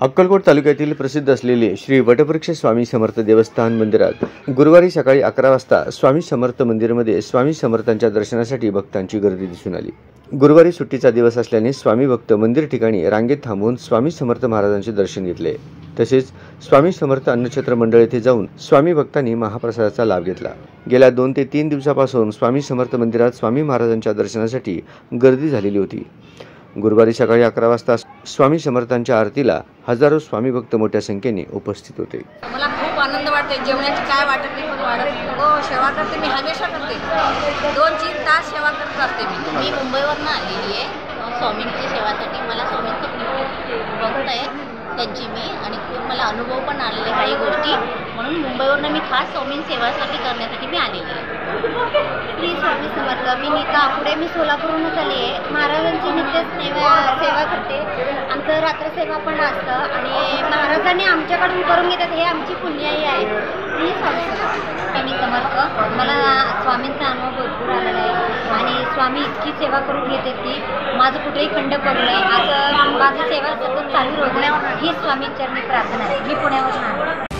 अक्कलकोट तालुक्यातील प्रसिद्ध असलेले श्री वटवृक्ष स्वामी समर्थ देवस्थान मंदिरात गुरुवारी सकाळी 11 वाजता स्वामी समर्थ मंदिरमध्ये स्वामी समर्थांच्या दर्शनासाठी भक्तांची गर्दी दिसून आली। गुरुवारी सुट्टीचा दिवस असल्याने स्वामी भक्त मंदिर ठिकाणी रांगेत थांबून स्वामी समर्थ महाराजांचे दर्शन घेतले। तसेच स्वामी समर्थ अन्नछत्र मंडळ येथे जाऊन स्वामी भक्तांनी महाप्रसादाचा लाभ घेतला। गेल्या 2 ते 3 दिवसापासून स्वामी समर्थ मंदिरात स्वामी महाराजांच्या दर्शनासाठी गर्दी झालेली होती। गुरुवारी सकाळी 11 वाजता स्वामी समर्थांच्या आरतीला हजारो स्वामी भक्त मोठ्या संख्येने उपस्थित होते। मला खूप आनंद वाटते। जेवणाची काय वाटत नाही, पण वाटत हो सेवा करते मी, हमेशा करते। 2-3 तास सेवा करत असते मी मुंबईवरून आलेली आहे स्वामींची सेवासाठी। मला स्वामींचं खूप भक्त आहे त्यांची मी, आणि खूप मला अनुभव पण आलेले काही गोष्टी, म्हणून मुंबईवरून मी खास स्वामी सेवासाठी करण्यासाठी मी आलेली आहे। श्री स्वामी समर्थ। मी नीता पुढे मी सोलापूरहूनच आली आहे। महाराजांची नित्य सेवा करते। आमचं रात्रसेवा पण असतं आणि महाराजांनी आमच्याकडून करून घेतात, हे आमची पुण्याई आहे। श्री स्वामी समर्थ। मला स्वामींचा अनुभव भरपूर आलेला आहे आणि स्वामी इतकी सेवा करून घेते की माझं कुठेही खंड पडू नये, असं माझी सेवा सतत चालू राहू नये ही स्वामींचरणी प्रार्थना आहे। मी पुण्यावरून आले।